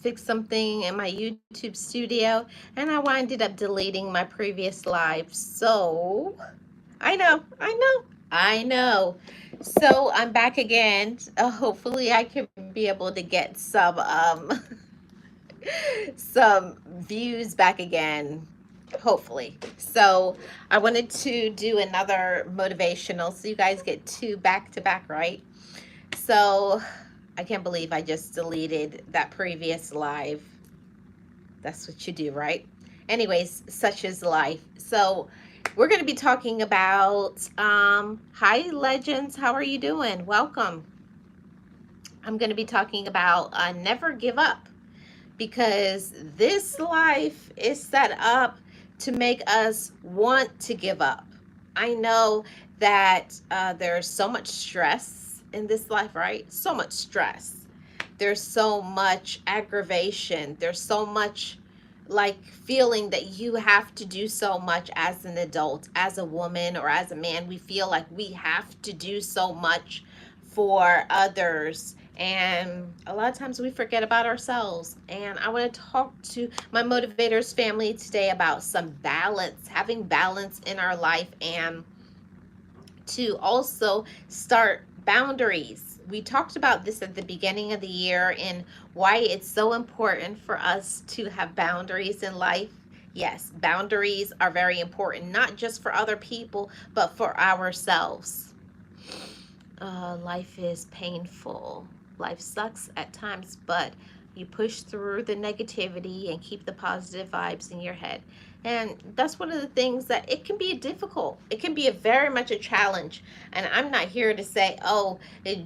fix something in my YouTube studio, and I ended up deleting my previous live. So I know. So I'm back again. Hopefully, I can be able to get some views back again. Hopefully. So I wanted to do another motivational, so you guys get two back to back, right? So I can't believe I just deleted that previous live. That's what you do, right? Anyways, such is life. So we're going to be talking about hi legends, how are you doing? Welcome. I'm going to be talking about never give up, because this life is set up to make us want to give up. I know that there's so much stress in this life, right? So much stress. There's so much aggravation. There's so much like feeling that you have to do so much as an adult, as a woman, or as a man. We feel like we have to do so much for others, and a lot of times we forget about ourselves. And I want to talk to my motivators family today about some balance, having balance in our life, and to also start boundaries. We talked about this at the beginning of the year and why it's so important for us to have boundaries in life. Yes, boundaries are very important, not just for other people, but for ourselves. Life is painful. Life sucks at times, but you push through the negativity and keep the positive vibes in your head. And that's one of the things that it can be difficult. It can be a very much a challenge. And I'm not here to say, oh,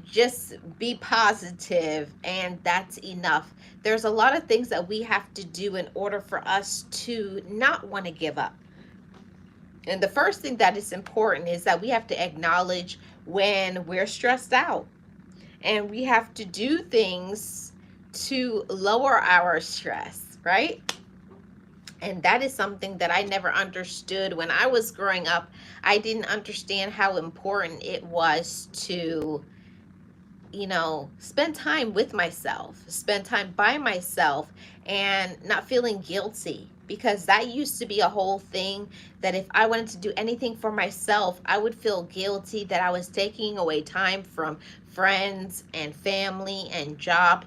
just be positive and that's enough. There's a lot of things that we have to do in order for us to not want to give up. And the first thing that is important is that we have to acknowledge when we're stressed out. And we have to do things to lower our stress, right? And that is something that I never understood when I was growing up. I didn't understand how important it was to, spend time with myself, spend time by myself, and not feeling guilty. Because that used to be a whole thing, that if I wanted to do anything for myself, I would feel guilty that I was taking away time from friends and family and job.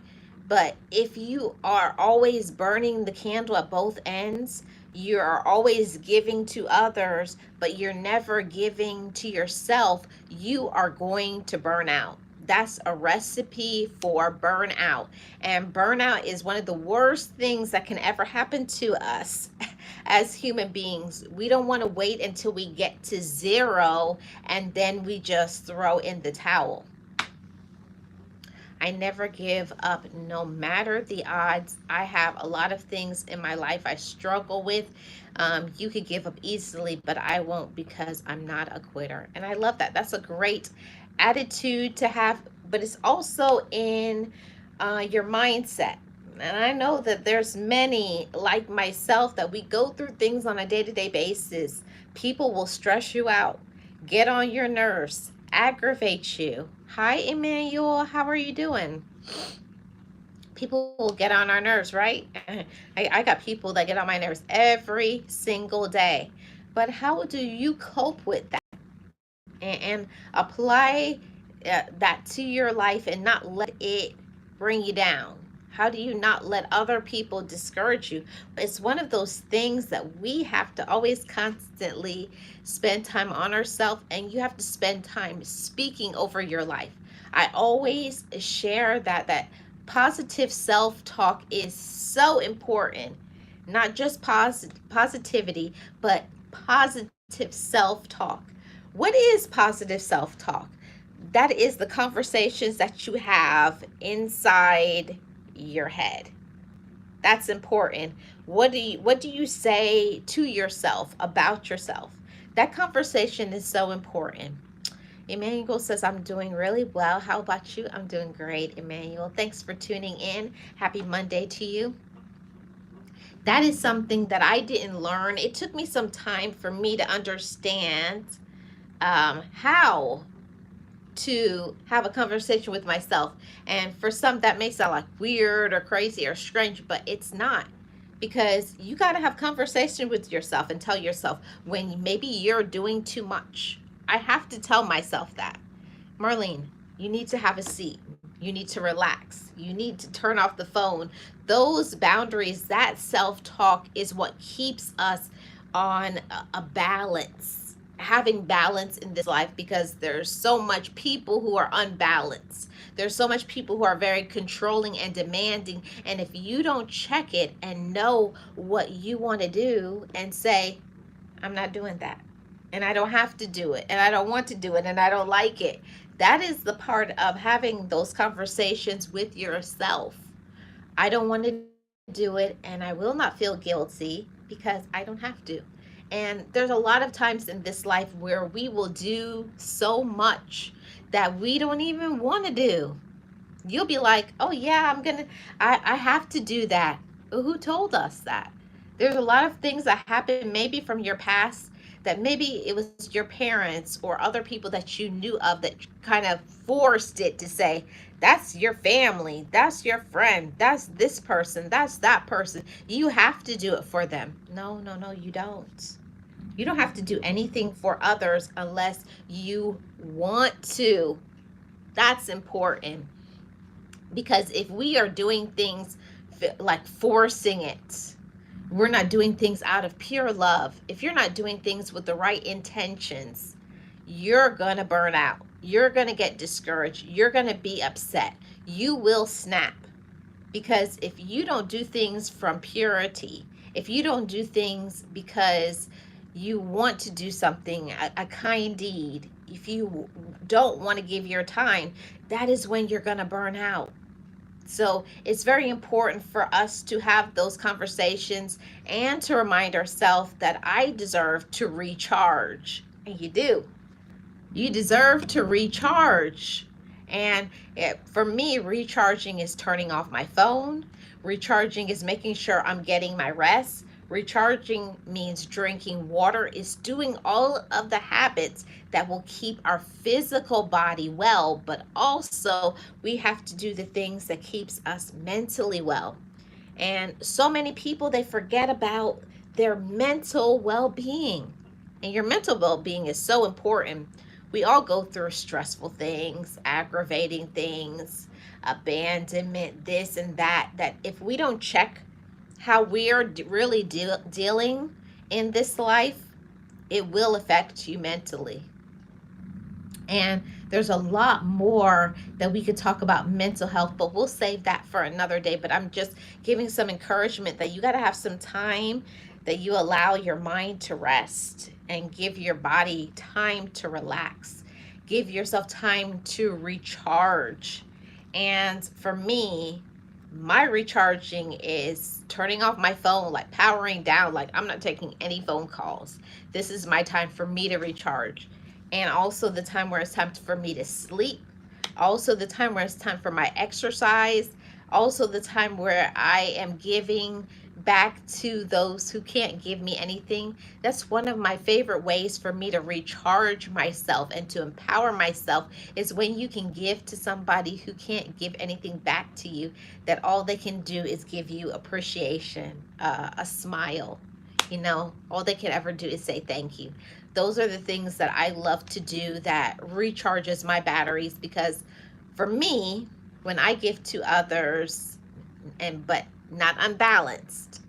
But if you are always burning the candle at both ends, you are always giving to others, but you're never giving to yourself, you are going to burn out. That's a recipe for burnout. And burnout is one of the worst things that can ever happen to us as human beings. We don't want to wait until we get to zero and then we just throw in the towel. I never give up no matter the odds. I have a lot of things in my life I struggle with. You could give up easily, but I won't, because I'm not a quitter. And I love that. That's a great attitude to have, but it's also in your mindset. And I know that there's many like myself that we go through things on a day-to-day basis. People will stress you out, get on your nerves, aggravate you. Hi, Emmanuel. How are you doing? People will get on our nerves, right? I got people that get on my nerves every single day. But how do you cope with that and apply that to your life and not let it bring you down? How do you not let other people discourage you? It's one of those things that we have to always constantly spend time on ourselves, and you have to spend time speaking over your life. I always share that positive self-talk is so important. Not just positivity, but positive self-talk. What is positive self-talk? That is the conversations that you have inside your head. That's important. What do you say to yourself about yourself? That conversation is so important. Emmanuel says, I'm doing really well. How about you? I'm doing great, Emmanuel. Thanks for tuning in. Happy Monday to you. That is something that I didn't learn. It took me some time for me to understand how to have a conversation with myself. And for some, that may sound like weird or crazy or strange, but it's not. Because you got to have conversation with yourself and tell yourself when maybe you're doing too much. I have to tell myself that. Marlene, you need to have a seat. You need to relax. You need to turn off the phone. Those boundaries, that self talk is what keeps us on a balance, having balance in this life, because there's so much people who are unbalanced. There's so much people who are very controlling and demanding. And if you don't check it and know what you want to do and say, I'm not doing that, and I don't have to do it, and I don't want to do it, and I don't like it. That is the part of having those conversations with yourself. I don't want to do it, and I will not feel guilty because I don't have to. And there's a lot of times in this life where we will do so much that we don't even want to do. You'll be like, oh yeah, I have to do that. Well, who told us that? There's a lot of things that happen maybe from your past, that maybe it was your parents or other people that you knew of that kind of forced it to say, that's your family, that's your friend, that's this person, that's that person. You have to do it for them. No, no, no, you don't. You don't have to do anything for others unless you want to. That's important, because if we are doing things like forcing it, we're not doing things out of pure love. If you're not doing things with the right intentions, you're going to burn out. You're going to get discouraged. You're going to be upset. You will snap. Because if you don't do things from purity, if you don't do things because you want to do something, a kind deed, if you don't want to give your time, that is when you're going to burn out. So it's very important for us to have those conversations and to remind ourselves that I deserve to recharge. And you do. You deserve to recharge. And for me, recharging is turning off my phone. Recharging is making sure I'm getting my rest. Recharging means drinking water, is doing all of the habits that will keep our physical body well, but also we have to do the things that keeps us mentally well. And so many people, they forget about their mental well-being. And your mental well-being is so important. We all go through stressful things, aggravating things, abandonment, this and that, that if we don't check how we are really dealing in this life, it will affect you mentally. And there's a lot more that we could talk about mental health, but we'll save that for another day. But I'm just giving some encouragement that you got to have some time, that you allow your mind to rest and give your body time to relax. Give yourself time to recharge. And for me, my recharging is turning off my phone, like powering down, like I'm not taking any phone calls. This is my time for me to recharge. And also the time where it's time for me to sleep. Also the time where it's time for my exercise. Also the time where I am giving back to those who can't give me anything. That's one of my favorite ways for me to recharge myself and to empower myself, is when you can give to somebody who can't give anything back to you, that all they can do is give you appreciation, a smile. You know, all they can ever do is say thank you. Those are the things that I love to do that recharges my batteries, because for me, when I give to others, and but not unbalanced,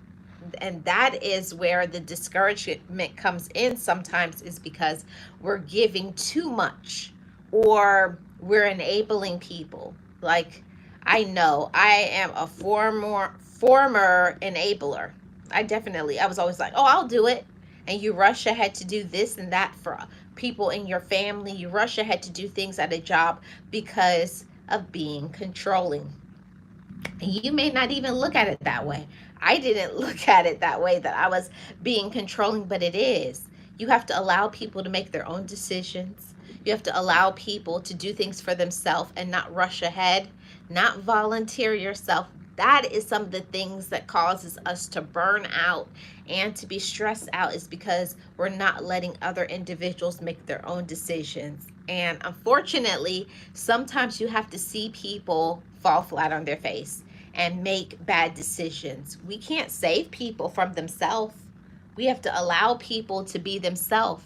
and that is where the discouragement comes in sometimes, is because we're giving too much, or we're enabling people. Like, I know I am a former enabler. I was always like, oh, I'll do it. And you rush ahead to do this and that for people in your family. You rush ahead to do things at a job because of being controlling. And you may not even look at it that way. I didn't look at it that way, that I was being controlling, but it is. You have to allow people to make their own decisions. You have to allow people to do things for themselves and not rush ahead, not volunteer yourself. That is some of the things that causes us to burn out and to be stressed out, is because we're not letting other individuals make their own decisions. And unfortunately, sometimes you have to see people fall flat on their face and make bad decisions. We can't save people from themselves. We have to allow people to be themselves.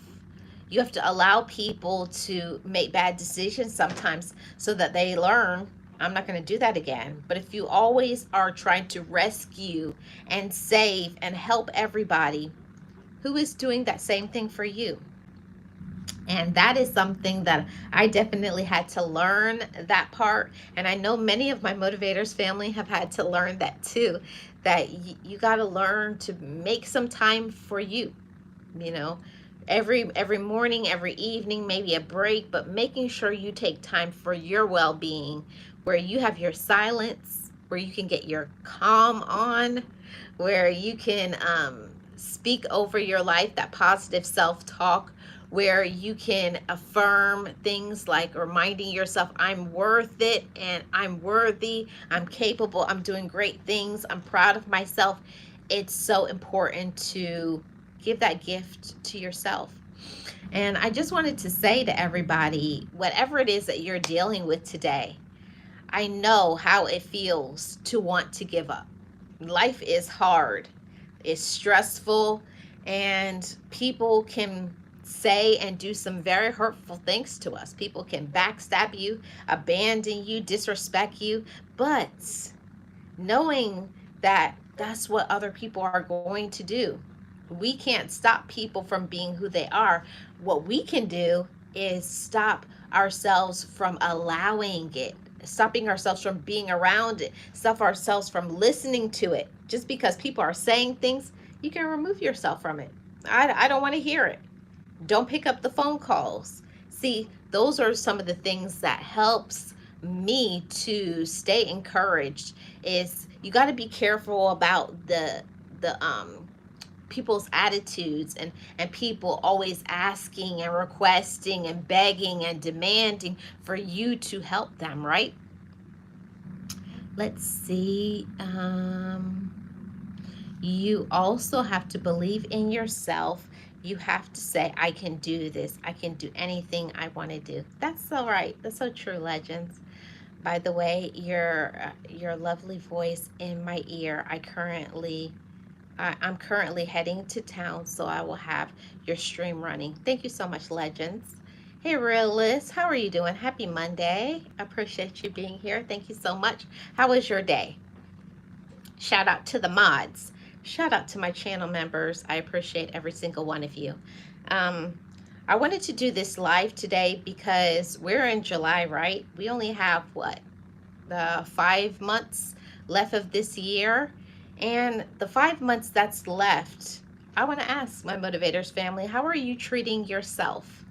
You have to allow people to make bad decisions sometimes so that they learn, I'm not going to do that again. But if you always are trying to rescue and save and help everybody, who is doing that same thing for you? And that is something that I definitely had to learn, that part. And I know many of my motivators family have had to learn that too, that you got to learn to make some time for you, you know, every morning, every evening, maybe a break, but making sure you take time for your well-being, where you have your silence, where you can get your calm on, where you can speak over your life, that positive self-talk, where you can affirm things like reminding yourself, I'm worth it and I'm worthy, I'm capable, I'm doing great things, I'm proud of myself. It's so important to give that gift to yourself. And I just wanted to say to everybody, whatever it is that you're dealing with today, I know how it feels to want to give up. Life is hard, it's stressful, and people can say and do some very hurtful things to us. People can backstab you, abandon you, disrespect you, but knowing that that's what other people are going to do. We can't stop people from being who they are. What we can do is stop ourselves from allowing it, stopping ourselves from being around it, stop ourselves from listening to it. Just because people are saying things, you can remove yourself from it. I don't want to hear it. Don't pick up the phone calls. See, those are some of the things that helps me to stay encouraged. Is you got to be careful about the people's attitudes, and people always asking and requesting and begging and demanding for you to help them, right? Let's see. You also have to believe in yourself. You have to say, I can do this. I can do anything I want to do. That's so right. That's so true, Legends. By the way, your lovely voice in my ear. I'm currently heading to town, so I will have your stream running. Thank you so much, Legends. Hey, Realist, how are you doing? Happy Monday. I appreciate you being here. Thank you so much. How was your day? Shout out to the mods. Shout out to my channel members. I appreciate every single one of you. Um, I wanted to do this live today because we're in July, right? We only have what? 5 months left of this year. And the 5 months that's left, I want to ask my motivators family, how are you treating yourself?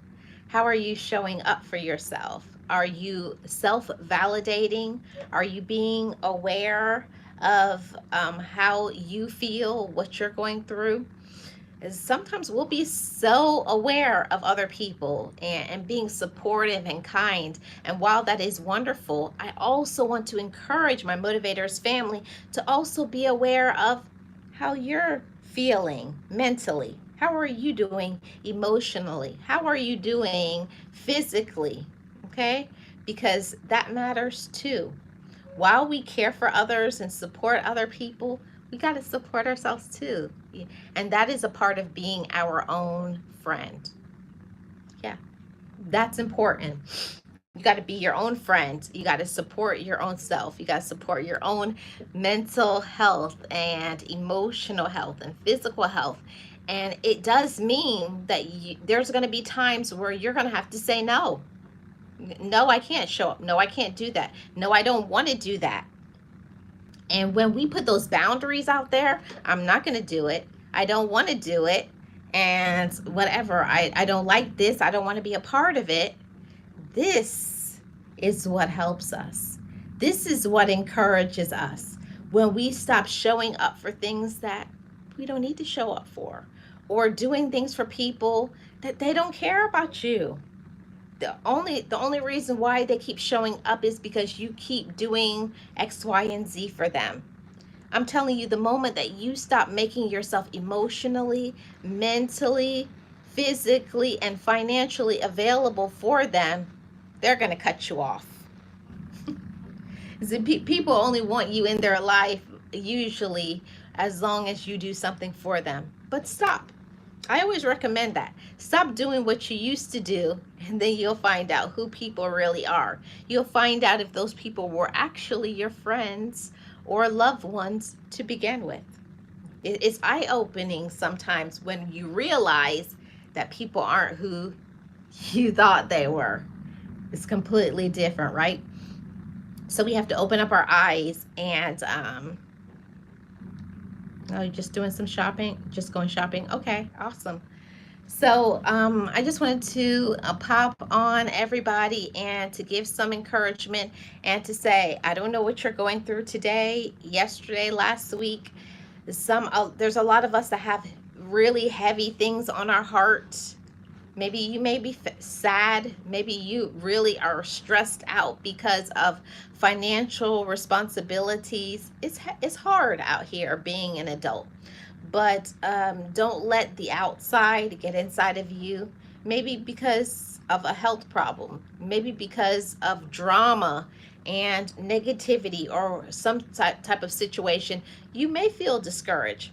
How are you showing up for yourself? Are you self-validating? Are you being aware of how you feel, what you're going through? Is sometimes we'll be so aware of other people and being supportive and kind. And while that is wonderful, I also want to encourage my motivators family to also be aware of how you're feeling mentally. How are you doing emotionally? How are you doing physically? Okay? Because that matters too. While we care for others and support other people, we got to support ourselves too. And that is a part of being our own friend. Yeah, that's important. You got to be your own friend. You got to support your own self. You got to support your own mental health and emotional health and physical health. And it does mean that there's going to be times where you're going to have to say no. No, I can't show up. No, I can't do that. No, I don't want to do that. And when we put those boundaries out there, I'm not going to do it. I don't want to do it. And whatever, I don't like this. I don't want to be a part of it. This is what helps us. This is what encourages us when we stop showing up for things that we don't need to show up for, or doing things for people that they don't care about you. The only reason why they keep showing up is because you keep doing X, Y, and Z for them. I'm telling you, the moment that you stop making yourself emotionally, mentally, physically and financially available for them, they're going to cut you off. People only want you in their life usually as long as you do something for them. But stop. I always recommend that. Stop doing what you used to do, and then you'll find out who people really are. You'll find out if those people were actually your friends or loved ones to begin with. It's eye opening sometimes when you realize that people aren't who you thought they were. It's completely different, right? So we have to open up our eyes and oh, you're just doing some shopping, just going shopping. Okay, awesome. So I just wanted to pop on everybody and to give some encouragement and to say, I don't know what you're going through today, yesterday, last week. There's a lot of us that have really heavy things on our heart. Maybe you may be sad. Maybe you really are stressed out because of financial responsibilities. It's hard out here being an adult. But don't let the outside get inside of you. Maybe because of a health problem. Maybe because of drama and negativity or some type of situation. You may feel discouraged.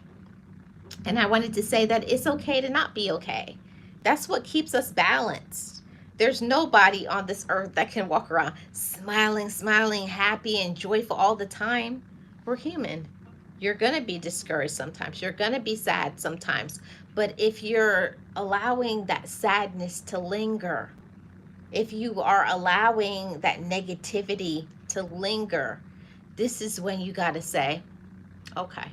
And I wanted to say that it's okay to not be okay. That's what keeps us balanced. There's nobody on this earth that can walk around smiling, happy, and joyful all the time. We're human. You're going to be discouraged sometimes. You're going to be sad sometimes. But if you're allowing that sadness to linger, if you are allowing that negativity to linger, this is when you got to say, okay,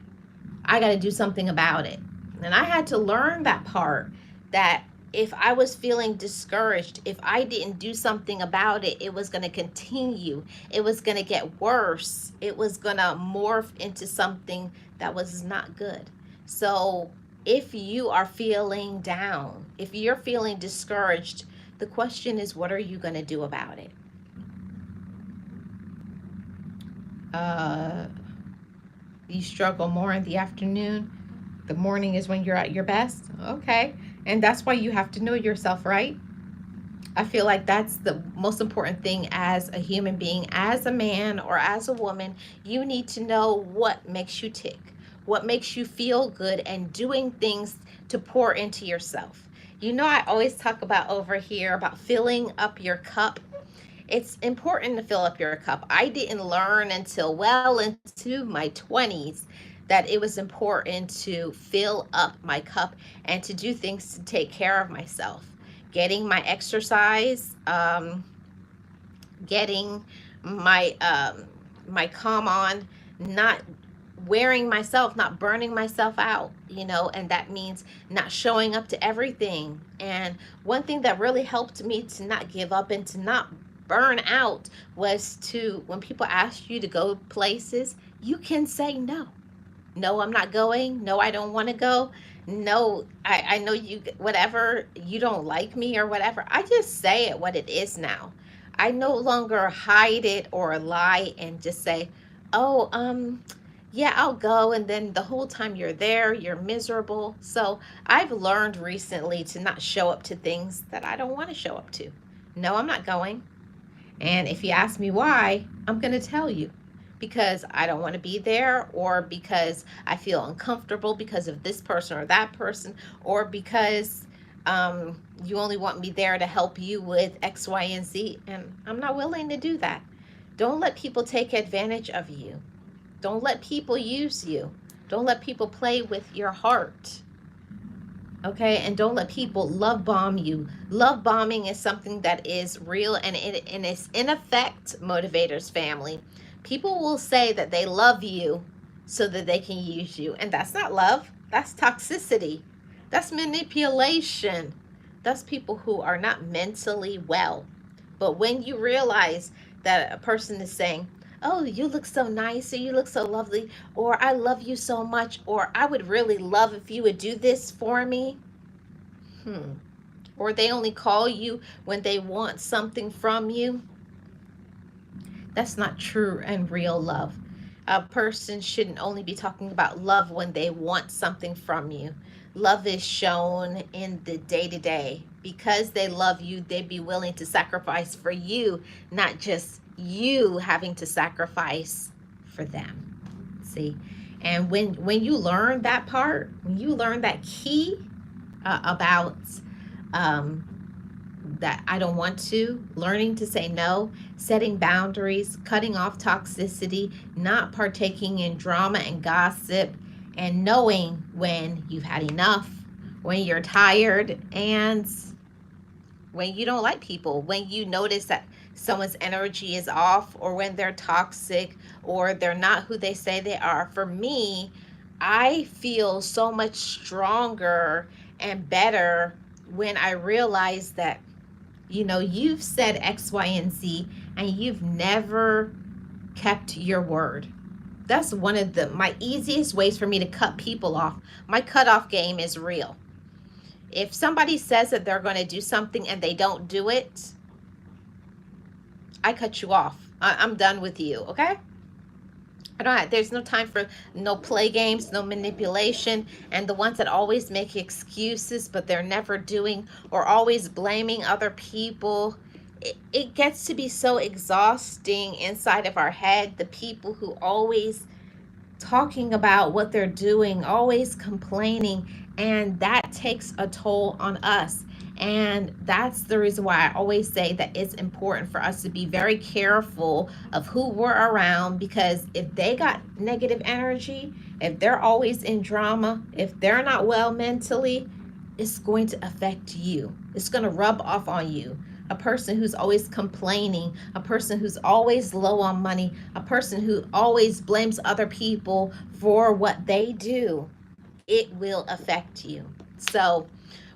I got to do something about it. And I had to learn that part, that if I was feeling discouraged, if I didn't do something about it, it was going to continue. It was going to get worse. It was going to morph into something that was not good. So if you are feeling down, if you're feeling discouraged, the question is, what are you going to do about it? You struggle more in the afternoon. The morning is when you're at your best. Okay. And that's why you have to know yourself, right? I feel like that's the most important thing as a human being, as a man or as a woman. You need to know what makes you tick, what makes you feel good, and doing things to pour into yourself. You know, I always talk about over here about filling up your cup. It's important to fill up your cup. I didn't learn until well into my 20s that it was important to fill up my cup and to do things to take care of myself. Getting my exercise, getting my calm on, not wearing myself, not burning myself out, and that means not showing up to everything. And one thing that really helped me to not give up and to not burn out was to, when people ask you to go places, you can say no. No, I'm not going. No, I don't want to go. No, I know you, whatever, you don't like me or whatever. I just say it what it is now. I no longer hide it or lie and just say, oh, yeah, I'll go. And then the whole time you're there, you're miserable. So I've learned recently to not show up to things that I don't want to show up to. No, I'm not going. And if you ask me why, I'm going to tell you. Because I don't want to be there, or because I feel uncomfortable because of this person or that person, or because you only want me there to help you with X, Y, and Z. And I'm not willing to do that. Don't let people take advantage of you. Don't let people use you. Don't let people play with your heart. Okay, and don't let people love bomb you. Love bombing is something that is real, and it's in effect, motivators family. People will say that they love you so that they can use you, and that's not love. That's toxicity. That's manipulation. That's people who are not mentally well. But when you realize that a person is saying, oh, you look so nice, or you look so lovely, or I love you so much, or I would really love if you would do this for me. Or they only call you when they want something from you. That's not true and real love. A person shouldn't only be talking about love when they want something from you. love is shown in the day-to-day. Because they love you, they'd be willing to sacrifice for you, not just you having to sacrifice for them. See? And when you learn that part, when you learn that key about um, that I don't want to, learning to say no, setting boundaries, cutting off toxicity, not partaking in drama and gossip, and knowing when you've had enough, when you're tired, and when you don't like people, when you notice that someone's energy is off, or when they're toxic, or they're not who they say they are. For me, I feel so much stronger and better when I realize that, you've said X, Y, and Z, and you've never kept your word. That's one of my easiest ways for me to cut people off. My cutoff game is real. If somebody says that they're going to do something and they don't do it, I cut you off. I'm done with you, okay? There's no time for no play games, no manipulation, and the ones that always make excuses, but they're never doing, or always blaming other people. It gets to be so exhausting inside of our head. The people who always talking about what they're doing, always complaining, and that takes a toll on us. And that's the reason why I always say that it's important for us to be very careful of who we're around, because if they got negative energy, if they're always in drama, if they're not well mentally, it's going to affect you. It's going to rub off on you. A person who's always complaining, a person who's always low on money, a person who always blames other people for what they do, it will affect you. So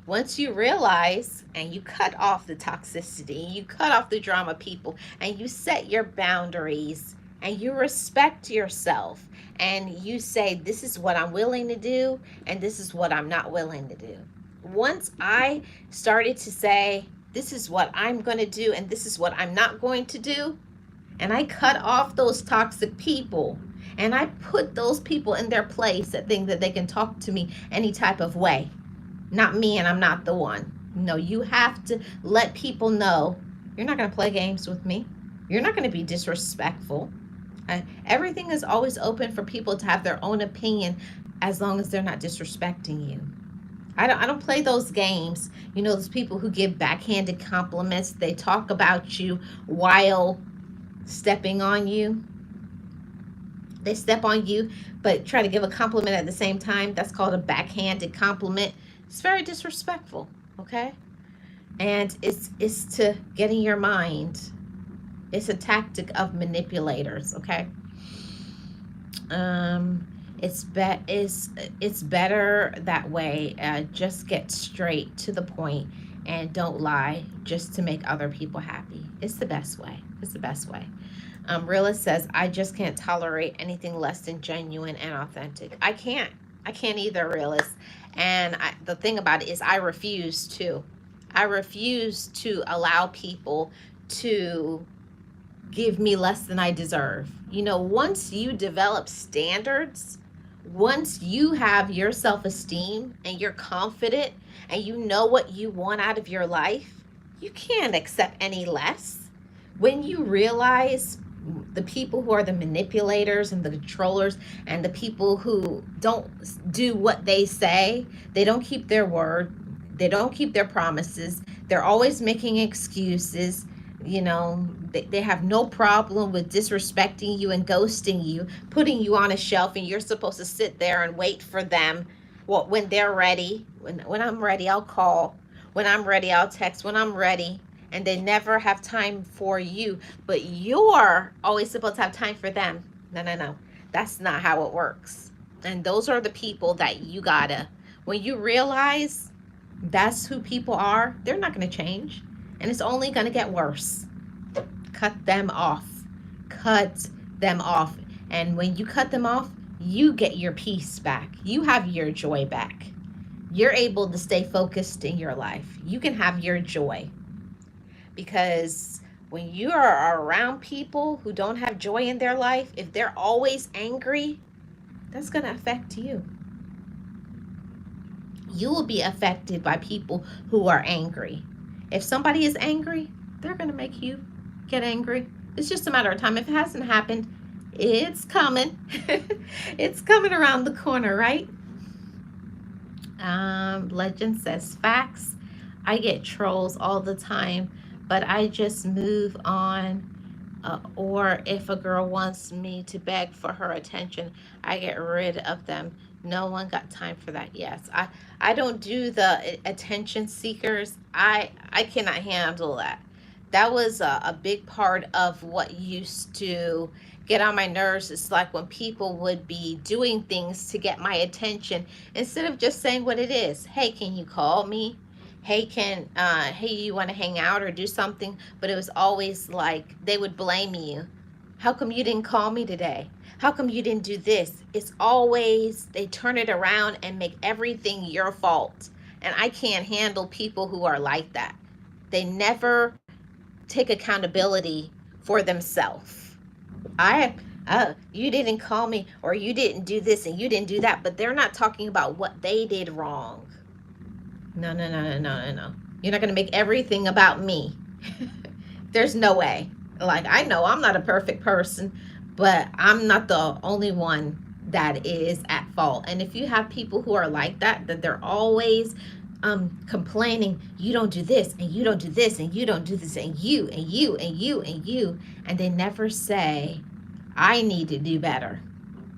once you realize and you cut off the toxicity, you cut off the drama people, and you set your boundaries, and you respect yourself, and you say, this is what I'm willing to do, and this is what I'm not willing to do. Once I started to say, this is what I'm going to do, and this is what I'm not going to do, and I cut off those toxic people, and I put those people in their place that think that they can talk to me any type of way. Not me, and I'm not the one. No, you have to let people know, you're not going to play games with me. You're not going to be disrespectful. Everything is always open for people to have their own opinion, as long as they're not disrespecting you. I don't play those games. Those people who give backhanded compliments, they talk about you while stepping on you. They step on you, but try to give a compliment at the same time. That's called a backhanded compliment. It's very disrespectful, okay? And it's to get in your mind. It's a tactic of manipulators, okay? It's better that way. Just get straight to the point and don't lie just to make other people happy. It's the best way. It's the best way. Realist says, I just can't tolerate anything less than genuine and authentic. I can't either, Realist. And the thing about it is I refuse to allow people to give me less than I deserve. Once you develop standards, once you have your self-esteem and you're confident and you know what you want out of your life, you can't accept any less. When you realize the people who are the manipulators and the controllers and the people who don't do what they say, they don't keep their word, they don't keep their promises, they're always making excuses, they have no problem with disrespecting you and ghosting you, putting you on a shelf, and you're supposed to sit there and wait for them. Well, when they're ready, when I'm ready, I'll call. When I'm ready, I'll text. When I'm ready. And they never have time for you, but you're always supposed to have time for them. No. That's not how it works. And those are the people that you gotta, when you realize that's who people are, they're not gonna change. And it's only gonna get worse. Cut them off. Cut them off. And when you cut them off, you get your peace back. You have your joy back. You're able to stay focused in your life. You can have your joy. Because when you are around people who don't have joy in their life, if they're always angry, that's going to affect you. You will be affected by people who are angry. If somebody is angry, they're going to make you get angry. It's just a matter of time. If it hasn't happened, it's coming. It's coming around the corner, right? Legend says facts. I get trolls all the time, but I just move on. Or if a girl wants me to beg for her attention, I get rid of them. No one got time for that. Yes, I don't do the attention seekers. I cannot handle that. That was a big part of what used to get on my nerves. It's like when people would be doing things to get my attention instead of just saying what it is. Hey, can you call me? Hey, you want to hang out or do something? But it was always like they would blame you. How come you didn't call me today? How come you didn't do this? It's always they turn it around and make everything your fault. And I can't handle people who are like that. They never take accountability for themselves. I you didn't call me, or you didn't do this and you didn't do that, but they're not talking about what they did wrong. No, no, no, no, no, no, no. You're not going to make everything about me. There's no way. Like, I know I'm not a perfect person, but I'm not the only one that is at fault. And if you have people who are like that, that they're always complaining, you don't do this and you don't do this and you don't do this and you and you and you and you, and they never say, I need to do better.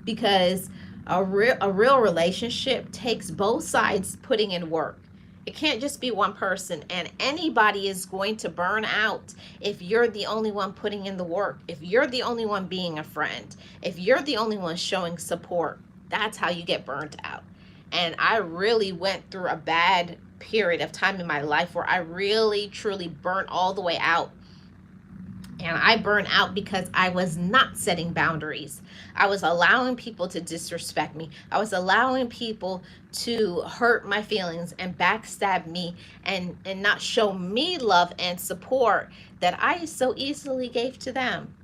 Because a real relationship takes both sides putting in work. It can't just be one person, and anybody is going to burn out if you're the only one putting in the work, if you're the only one being a friend, if you're the only one showing support. That's how you get burnt out. And I really went through a bad period of time in my life where I really truly burnt all the way out. And I burned out because I was not setting boundaries. I was allowing people to disrespect me. I was allowing people to hurt my feelings and backstab me, and not show me love and support that I so easily gave to them.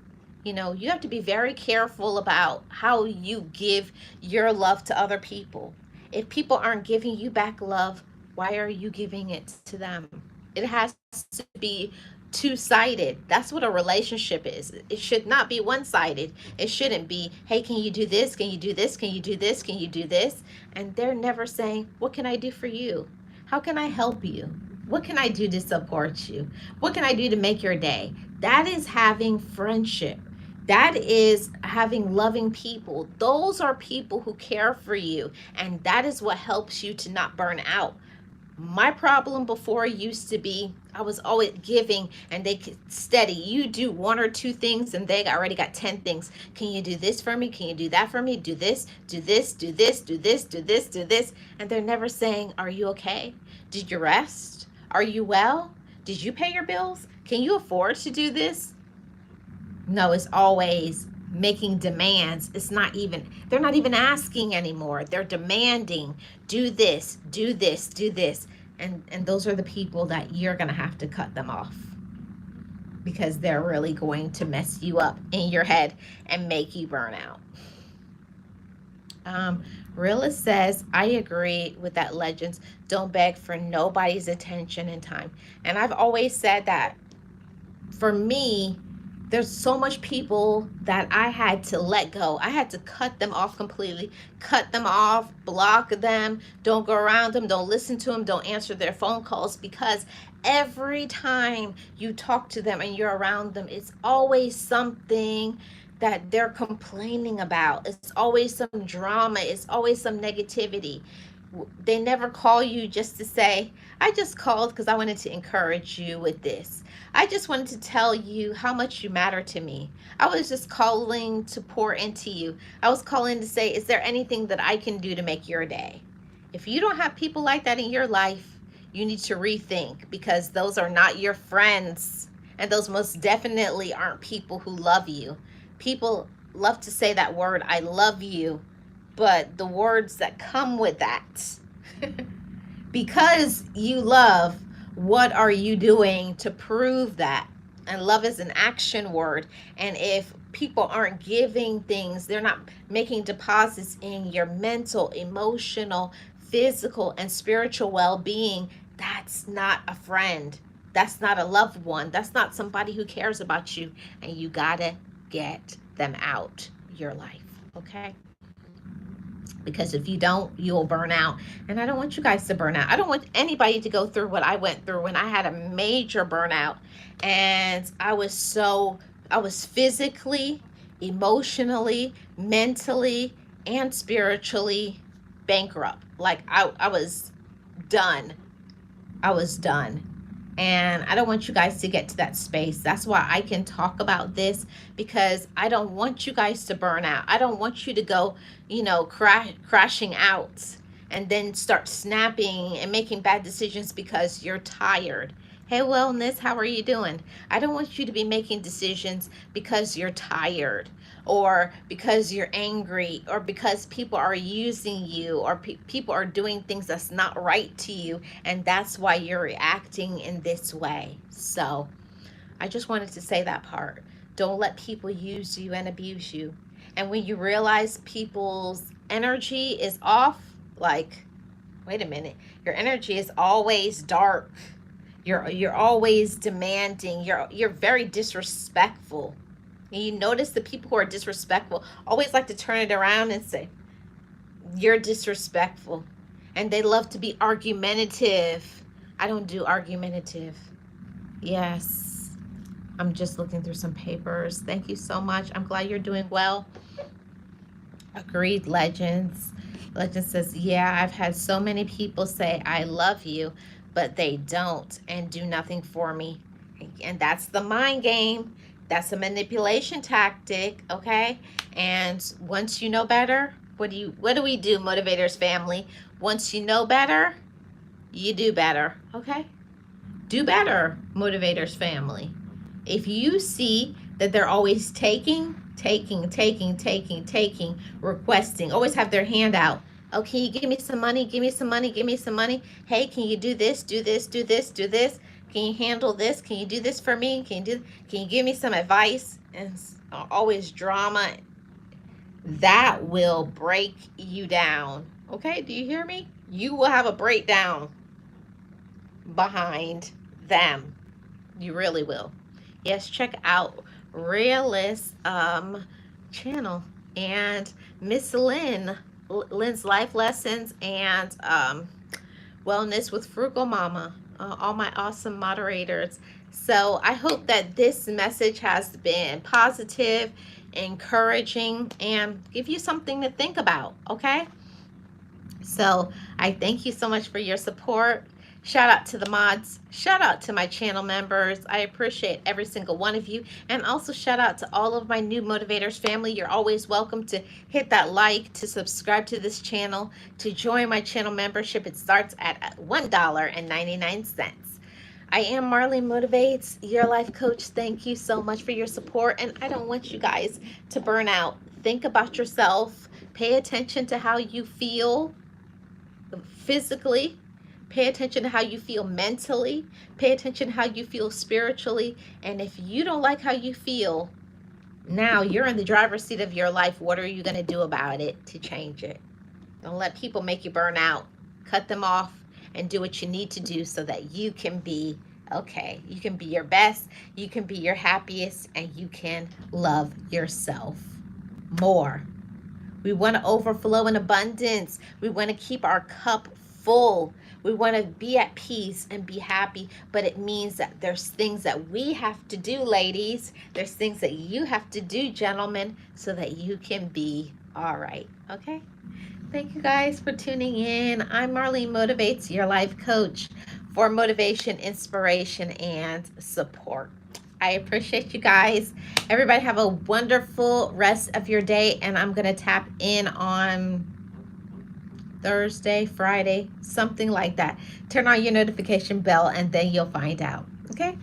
You have to be very careful about how you give your love to other people. If people aren't giving you back love, why are you giving it to them? It has to be two-sided. That's what a relationship is. It should not be one-sided. It shouldn't be, hey, can you do this? Can you do this? Can you do this? Can you do this? And they're never saying, what can I do for you? How can I help you? What can I do to support you? What can I do to make your day? That is having friendship. That is having loving people. Those are people who care for you. And that is what helps you to not burn out. My problem before used to be I was always giving, and they could steady. You do one or two things and they already got 10 things. Can you do this for me? Can you do that for me? Do this, do this, do this, do this, do this, do this. And they're never saying, are you okay? Did you rest? Are you well? Did you pay your bills? Can you afford to do this? No, it's always making demands. They're not even asking anymore. They're demanding, do this, do this, do this. And those are the people that you're going to have to cut them off, because they're really going to mess you up in your head and make you burn out. Realist says, I agree with that, Legends. Don't beg for nobody's attention and time. And I've always said that for me, there's so much people that I had to let go. I had to cut them off completely, cut them off, block them, don't go around them, don't listen to them, don't answer their phone calls, because every time you talk to them and you're around them, it's always something that they're complaining about. It's always some drama. It's always some negativity. They never call you just to say, I just called because I wanted to encourage you with this. I just wanted to tell you how much you matter to me. I was just calling to pour into you. I was calling to say, is there anything that I can do to make your day? If you don't have people like that in your life, you need to rethink, because those are not your friends. And those most definitely aren't people who love you. People love to say that word, I love you, but the words that come with that, because you love, what are you doing to prove that? And love is an action word. And if people aren't giving things, they're not making deposits in your mental, emotional, physical and spiritual well-being, that's not a friend. That's not a loved one. That's not somebody who cares about you. And you gotta get them out your life, okay? Because if you don't, you'll burn out. And I don't want you guys to burn out. I don't want anybody to go through what I went through when I had a major burnout. And I was physically, emotionally, mentally, and spiritually bankrupt. Like I was done. I was done. And I don't want you guys to get to that space. That's why I can talk about this, because I don't want you guys to burn out. I don't want you to go, crashing out and then start snapping and making bad decisions because you're tired. Hey, wellness, how are you doing? I don't want you to be making decisions because you're tired, or because you're angry, or because people are using you, or people are doing things that's not right to you, and that's why you're reacting in this way. So I just wanted to say that part. Don't let people use you and abuse you. And when you realize people's energy is off, like, wait a minute, your energy is always dark. You're always demanding. You're very disrespectful. And you notice the people who are disrespectful always like to turn it around and say, you're disrespectful. And they love to be argumentative. I don't do argumentative. Yes. I'm just looking through some papers. Thank you so much. I'm glad you're doing well. Agreed, Legends. Legend says, yeah, I've had so many people say, I love you, but they don't and do nothing for me. And that's the mind game. That's a manipulation tactic, okay? And once you know better, what do we do, Motivators family? Once you know better, you do better, okay? Do better, Motivators family. If you see that they're always taking, requesting, always have their hand out. Oh, can you give me some money? Give me some money. Give me some money. Hey, can you do this? Do this, do this, do this. Can you handle this? Can you do this for me? Can you give me some advice? And always drama. That will break you down. Okay, do you hear me? You will have a breakdown behind them. You really will. Yes, check out Realist channel and Miss Lynn's life lessons and wellness with Frugal Mama, all my awesome moderators. So I hope that this message has been positive, encouraging, and give you something to think about, okay? So I thank you so much for your support. Shout out to the mods. Shout out to my channel members. I appreciate every single one of you. And also shout out to all of my new Motivators family. You're always welcome to hit that like, to subscribe to this channel, to join my channel membership. It starts at $1.99. I am Marlene Motivates, your life coach. Thank you so much for your support. And I don't want you guys to burn out. Think about yourself. Pay attention to how you feel physically. Pay attention to how you feel mentally. Pay attention to how you feel spiritually. And if you don't like how you feel, now you're in the driver's seat of your life. What are you going to do about it to change it? Don't let people make you burn out. Cut them off and do what you need to do so that you can be okay. You can be your best. You can be your happiest. And you can love yourself more. We want to overflow in abundance. We want to keep our cup full. We want to be at peace and be happy, but it means that there's things that we have to do, ladies. There's things that you have to do, gentlemen, so that you can be all right, okay? Thank you guys for tuning in. I'm Marlene Motivates, your life coach for motivation, inspiration, and support. I appreciate you guys. Everybody have a wonderful rest of your day, and I'm going to tap in on Thursday, Friday, something like that. Turn on your notification bell and then you'll find out. Okay?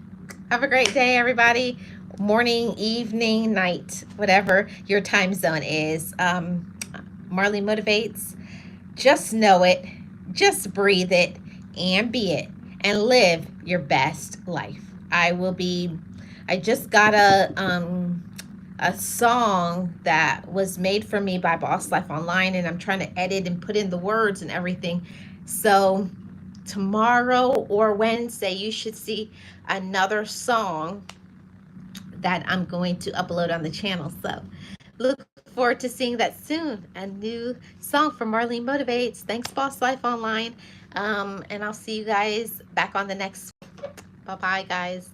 Have a great day, everybody. Morning, evening, night, whatever your time zone is. Marlene Motivates. Just know it. Just breathe it and be it and live your best life. I just got a a song that was made for me by Boss Life Online, and I'm trying to edit and put in the words and everything. So tomorrow or Wednesday, you should see another song that I'm going to upload on the channel. So look forward to seeing that soon. A new song from Marlene Motivates. Thanks, Boss Life Online. And I'll see you guys back on the next. Bye bye, guys.